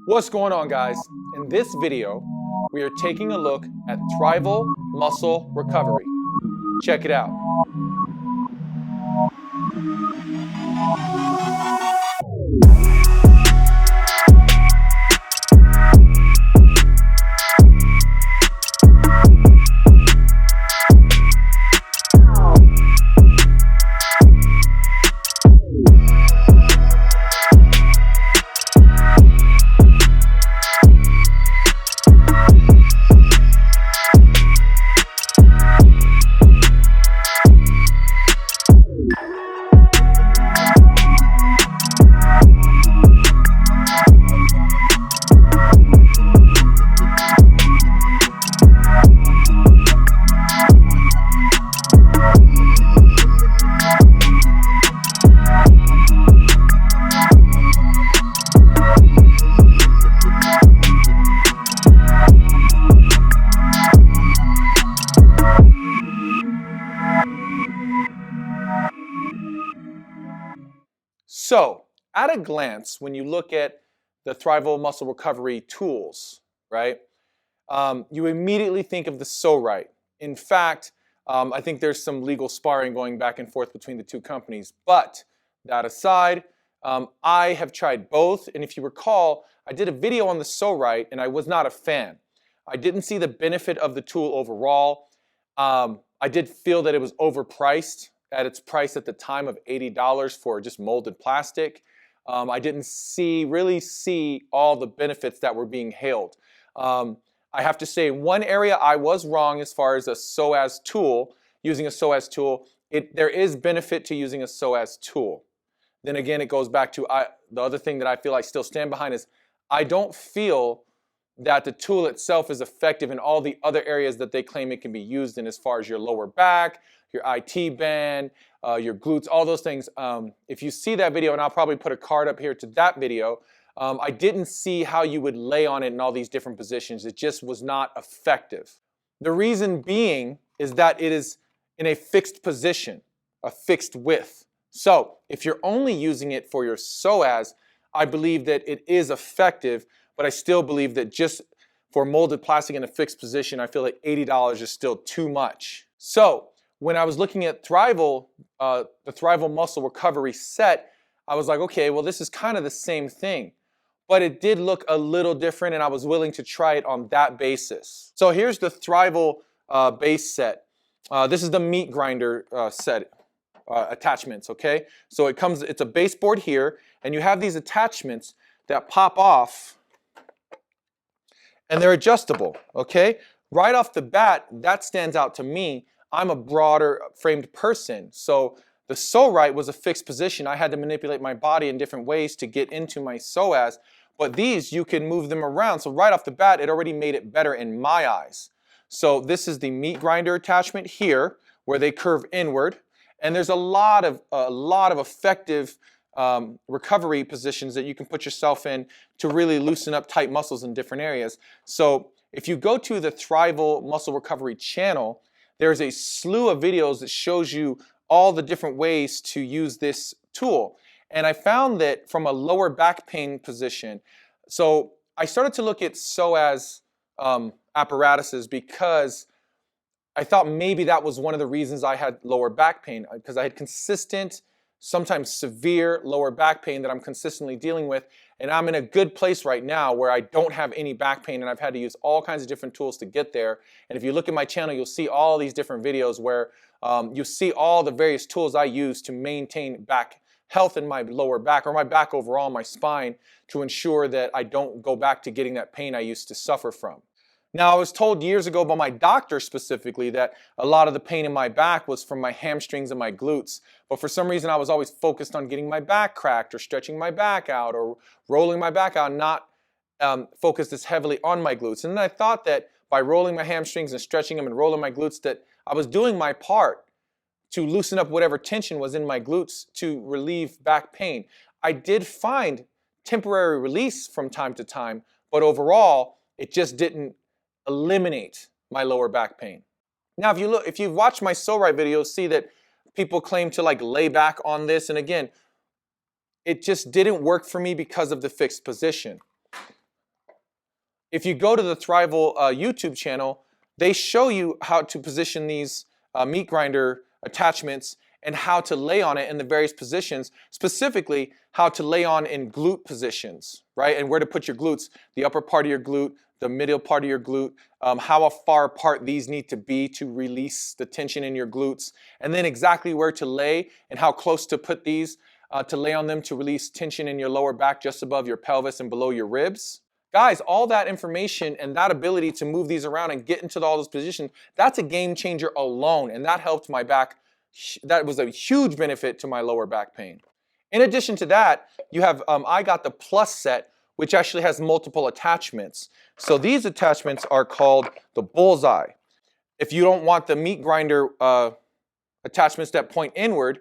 What's going on, guys? In this video, we are taking a look at Thrival muscle recovery. Check it out. So, at a glance, when you look at the Thrival muscle recovery tools, right, you immediately think of the Pso-Rite. In fact, I think there's some legal sparring going back and forth between the two companies. But that aside, I have tried both. And if you recall, I did a video on the Pso-Rite and I was not a fan. I didn't see the benefit of the tool overall. I did feel that it was overpriced at its price at the time of $80 for just molded plastic. I didn't really see all the benefits that were being hailed. I have to say, one area I was wrong as far as a Psoas tool, using a Psoas tool. There is benefit to using a Psoas tool. Then again, it goes back to the other thing that I feel I still stand behind is I don't feel that the tool itself is effective in all the other areas that they claim it can be used in, as far as your lower back, your IT band, your glutes, all those things. If you see that video, and I'll probably put a card up here to that video, I didn't see how you would lay on it in all these different positions. It just was not effective. The reason being is that it is in a fixed position, a fixed width. So if you're only using it for your psoas, I believe that it is effective, but I still believe that just for molded plastic in a fixed position, I feel like $80 is still too much. So when I was looking at Thrival, the Thrival muscle recovery set, I was like, okay, well, this is kind of the same thing. But it did look a little different, and I was willing to try it on that basis. So here's the Thrival base set. This is the meat grinder set attachments, okay? So it's a baseboard here, and you have these attachments that pop off, and they're adjustable, okay? Right off the bat, that stands out to me. I'm a broader framed person, so the Pso-Rite was a fixed position. I had to manipulate my body in different ways to get into my psoas, but these, you can move them around. So right off the bat, it already made it better in my eyes. So this is the meat grinder attachment here, where they curve inward, and there's a lot of effective recovery positions that you can put yourself in to really loosen up tight muscles in different areas. So if you go to the Thrival muscle recovery channel, there's a slew of videos that shows you all the different ways to use this tool. And I found that from a lower back pain position, so I started to look at psoas apparatuses because I thought maybe that was one of the reasons I had lower back pain, because I had consistent, sometimes severe lower back pain that I'm consistently dealing with. And I'm in a good place right now where I don't have any back pain, and I've had to use all kinds of different tools to get there. And if you look at my channel, you'll see all these different videos where you see all the various tools I use to maintain back health in my lower back, or my back overall, my spine, to ensure that I don't go back to getting that pain I used to suffer from. Now, I was told years ago by my doctor specifically that a lot of the pain in my back was from my hamstrings and my glutes. But for some reason, I was always focused on getting my back cracked or stretching my back out or rolling my back out, not focused as heavily on my glutes. And then I thought that by rolling my hamstrings and stretching them and rolling my glutes, that I was doing my part to loosen up whatever tension was in my glutes to relieve back pain. I did find temporary release from time to time, but overall, it just didn't eliminate my lower back pain. Now, if you've watched my Pso-Rite videos, see that people claim to like lay back on this, and again, it just didn't work for me because of the fixed position. If you go to the Thrival YouTube channel, they show you how to position these meat grinder attachments and how to lay on it in the various positions, specifically how to lay on in glute positions, right? And where to put your glutes, the upper part of your glute, the middle part of your glute, how far apart these need to be to release the tension in your glutes, and then exactly where to lay and how close to put these to lay on them to release tension in your lower back just above your pelvis and below your ribs. Guys, all that information and that ability to move these around and get into all those positions, that's a game changer alone, and that helped my back. That was a huge benefit to my lower back pain. In addition to that, you have, I got the Plus set, which actually has multiple attachments. So these attachments are called the Bullseye. If you don't want the meat grinder attachments that point inward,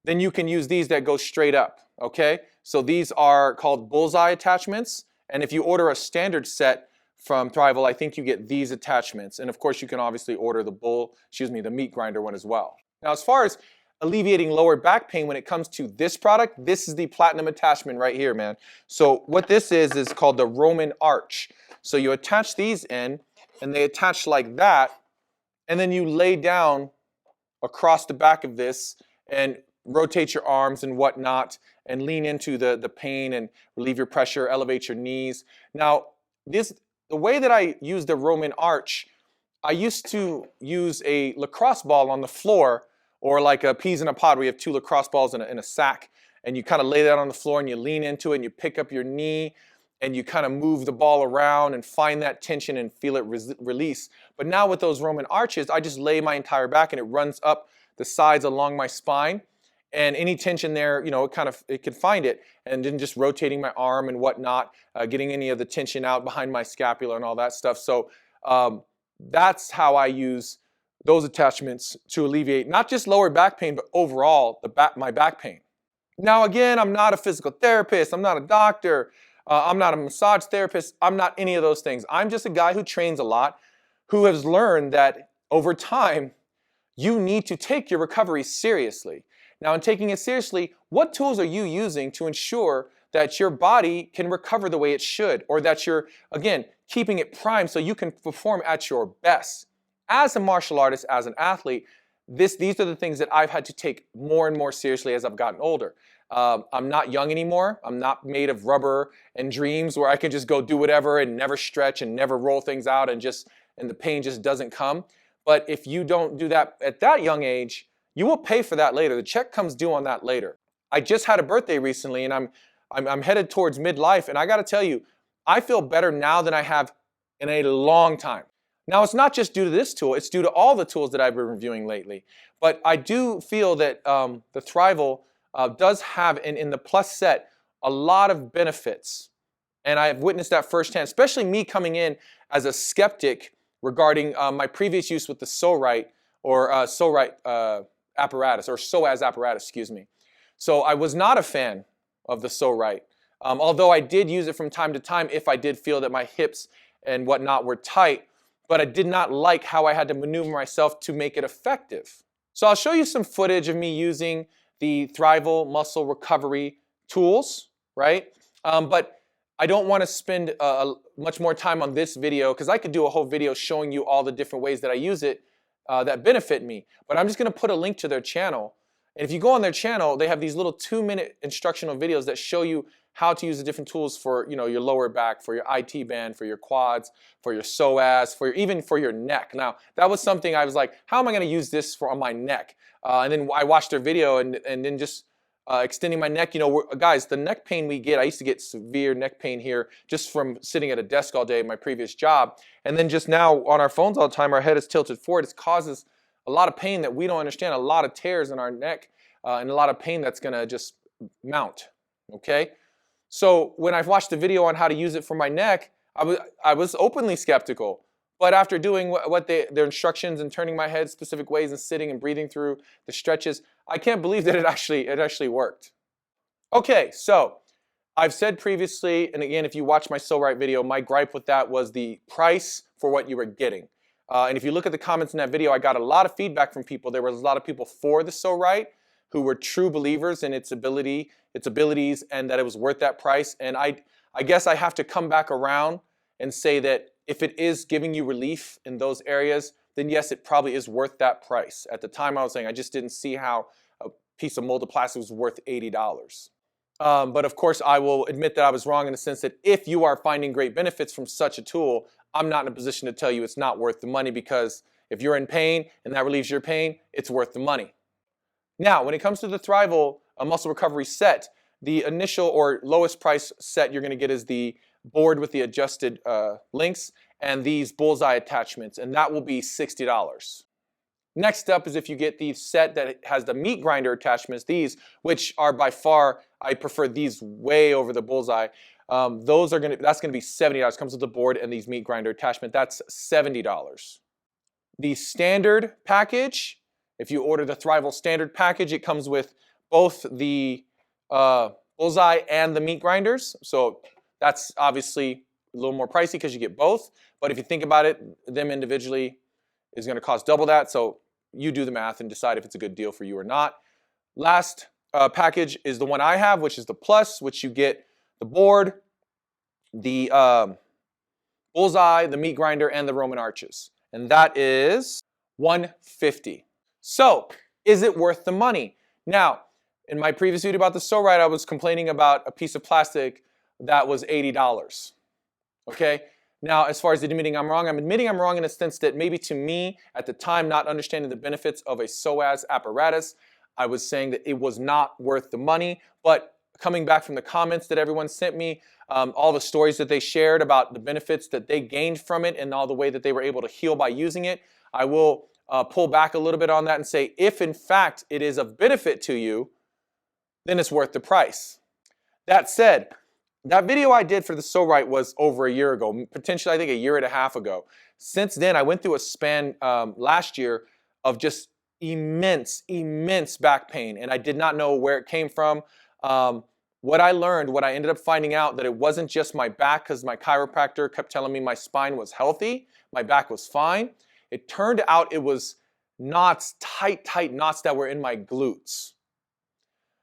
then you can use these that go straight up, okay? So these are called Bullseye attachments. And if you order a standard set from Thrival, I think you get these attachments. And of course, you can obviously order the meat grinder one as well. Now, as far as alleviating lower back pain when it comes to this product, this is the platinum attachment right here, man. So what this is called the Roman arch. So you attach these in, and they attach like that, and then you lay down across the back of this and rotate your arms and whatnot and lean into the pain and relieve your pressure, elevate your knees. Now, the way that I use the Roman arch, I used to use a lacrosse ball on the floor, or like a peas in a pod where you have two lacrosse balls in a sack, and you kind of lay that on the floor and you lean into it and you pick up your knee and you kind of move the ball around and find that tension and feel it release. But now with those Roman arches, I just lay my entire back and it runs up the sides along my spine. And any tension there, you know, it can find it. And then just rotating my arm and whatnot, getting any of the tension out behind my scapula and all that stuff. So that's how I use those attachments to alleviate not just lower back pain, but overall my back pain. Now, again, I'm not a physical therapist. I'm not a doctor. I'm not a massage therapist. I'm not any of those things. I'm just a guy who trains a lot, who has learned that over time, you need to take your recovery seriously. Now, in taking it seriously, what tools are you using to ensure that your body can recover the way it should, or that you're, again, keeping it primed so you can perform at your best? As a martial artist, as an athlete, these are the things that I've had to take more and more seriously as I've gotten older. I'm not young anymore. I'm not made of rubber and dreams where I can just go do whatever and never stretch and never roll things out and the pain just doesn't come. But if you don't do that at that young age, you will pay for that later. The check comes due on that later. I just had a birthday recently, and I'm headed towards midlife, and I got to tell you, I feel better now than I have in a long time. Now, it's not just due to this tool, it's due to all the tools that I've been reviewing lately. But I do feel that the Thrival does have, in the Plus set, a lot of benefits. And I've witnessed that firsthand, especially me coming in as a skeptic regarding my previous use with the Pso-Rite or Pso-Rite apparatus, or Psoas apparatus, excuse me. So I was not a fan of the Pso-Rite, although I did use it from time to time if I did feel that my hips and whatnot were tight, but I did not like how I had to maneuver myself to make it effective. So I'll show you some footage of me using the Thrival muscle recovery tools, right? But I don't want to spend much more time on this video because I could do a whole video showing you all the different ways that I use it that benefit me. But I'm just going to put a link to their channel. And if you go on their channel, they have these little 2-minute instructional videos that show you how to use the different tools for, you know, your lower back, for your IT band, for your quads, for your psoas, even for your neck. Now, that was something I was like, how am I going to use this on my neck? And then I watched their video and then just extending my neck. You know, guys, the neck pain we get, I used to get severe neck pain here just from sitting at a desk all day in my previous job. And then just now on our phones all the time, our head is tilted forward. It causes a lot of pain that we don't understand, a lot of tears in our neck and a lot of pain that's going to just mount, okay? So when I watched the video on how to use it for my neck, I was openly skeptical. But after doing their instructions and turning my head specific ways and sitting and breathing through the stretches, I can't believe that it actually worked. Okay, so I've said previously, and again, if you watch my Pso-Rite video, my gripe with that was the price for what you were getting. And if you look at the comments in that video, I got a lot of feedback from people. There was a lot of people for the Pso-Rite who were true believers in its abilities, and that it was worth that price. And I guess I have to come back around and say that if it is giving you relief in those areas, then yes, it probably is worth that price. At the time I was saying I just didn't see how a piece of molded plastic was worth $80. But of course, I will admit that I was wrong in the sense that if you are finding great benefits from such a tool, I'm not in a position to tell you it's not worth the money, because if you're in pain and that relieves your pain, it's worth the money. Now, when it comes to the Thrival muscle recovery set, the initial or lowest price set you're going to get is the board with the adjusted links and these bullseye attachments, and that will be $60. Next up is if you get the set that has the meat grinder attachments, these, which are by far, I prefer these way over the bullseye. That's gonna be $70. Comes with the board and these meat grinder attachment. That's $70. The standard package, if you order the Thrival standard package, it comes with both the bullseye and the meat grinders. So that's obviously a little more pricey because you get both. But if you think about it, them individually is going to cost double that. So you do the math and decide if it's a good deal for you or not. Last package is the one I have, which is the Plus, which you get the board, the bullseye, the meat grinder, and the Roman arches. And that is $150. So is it worth the money? Now, in my previous video about the Pso-Rite, I was complaining about a piece of plastic that was $80. Okay? Now, as far as admitting I'm wrong in a sense that maybe to me, at the time, not understanding the benefits of a Psoas apparatus, I was saying that it was not worth the money. But coming back from the comments that everyone sent me, all the stories that they shared about the benefits that they gained from it and all the way that they were able to heal by using it, I will pull back a little bit on that and say, if in fact it is of benefit to you, then it's worth the price. That said, that video I did for the Pso-Rite was over a year ago, potentially I think a year and a half ago. Since then, I went through a span last year of just immense back pain, and I did not know where it came from. What I learned, what I ended up finding out, that it wasn't just my back, because my chiropractor kept telling me my spine was healthy, my back was fine. It turned out it was knots, tight knots that were in my glutes.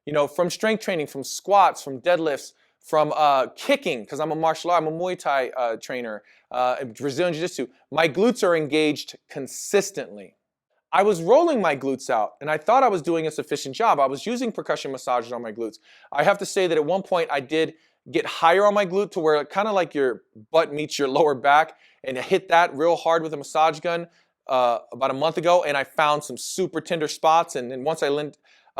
You know, from strength training, from squats, from deadlifts, from kicking, because I'm a martial art, I'm a Muay Thai trainer, Brazilian Jiu-Jitsu. My glutes are engaged consistently. I was rolling my glutes out, and I thought I was doing a sufficient job. I was using percussion massagers on my glutes. I have to say that at one point I did get higher on my glute to where kind of like your butt meets your lower back, and I hit that real hard with a massage gun about a month ago, and I found some super tender spots, and then once I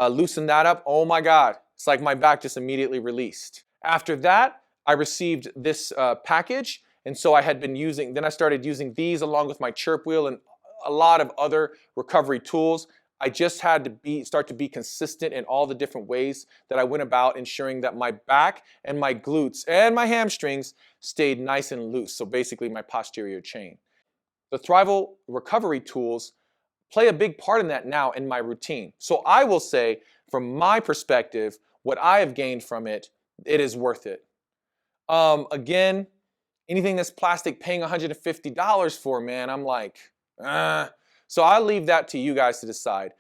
loosened that up, oh my God, it's like my back just immediately released. After that, I received this package, and so I had been using, then I started using these along with my chirp wheel and a lot of other recovery tools. I just had to start to be consistent in all the different ways that I went about ensuring that my back and my glutes and my hamstrings stayed nice and loose. So basically my posterior chain. The Thrival recovery tools play a big part in that now in my routine. So I will say, from my perspective, what I have gained from it, it is worth it. Again, anything that's plastic paying $150 for, man, I'm like, So I'll leave that to you guys to decide.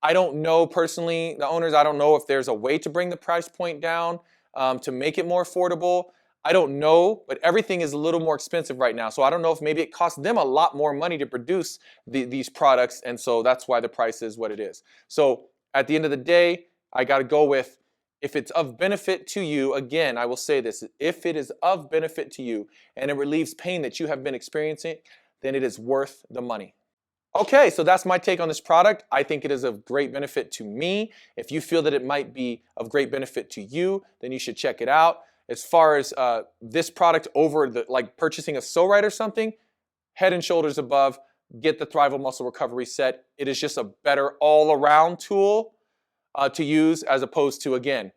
I don't know personally, the owners, I don't know if there's a way to bring the price point down to make it more affordable. I don't know, but everything is a little more expensive right now. So I don't know if maybe it costs them a lot more money to produce these products, and so that's why the price is what it is. So at the end of the day, I got to go with, if it's of benefit to you, again, I will say this, if it is of benefit to you and it relieves pain that you have been experiencing, then it is worth the money. Okay, so that's my take on this product. I think it is of great benefit to me. If you feel that it might be of great benefit to you, then you should check it out. As far as this product over like purchasing a Pso-Rite or something, head and shoulders above, get the Thrival Muscle Recovery Set. It is just a better all-around tool to use, as opposed to, again,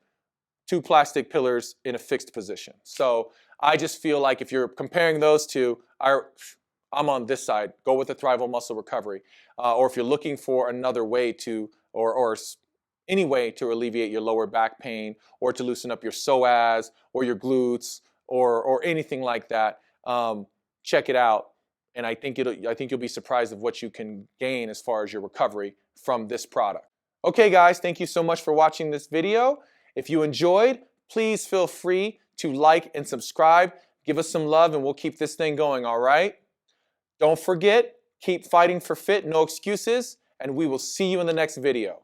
2 plastic pillars in a fixed position. So I just feel like if you're comparing those two, I'm on this side. Go with the Thrival Muscle Recovery. Or if you're looking for another way to, or any way to alleviate your lower back pain, or to loosen up your psoas or your glutes, or anything like that, check it out. And I think you'll be surprised of what you can gain as far as your recovery from this product. Okay, guys, thank you so much for watching this video. If you enjoyed, please feel free to like and subscribe. Give us some love and we'll keep this thing going, all right? Don't forget, keep fighting for fit, no excuses, and we will see you in the next video.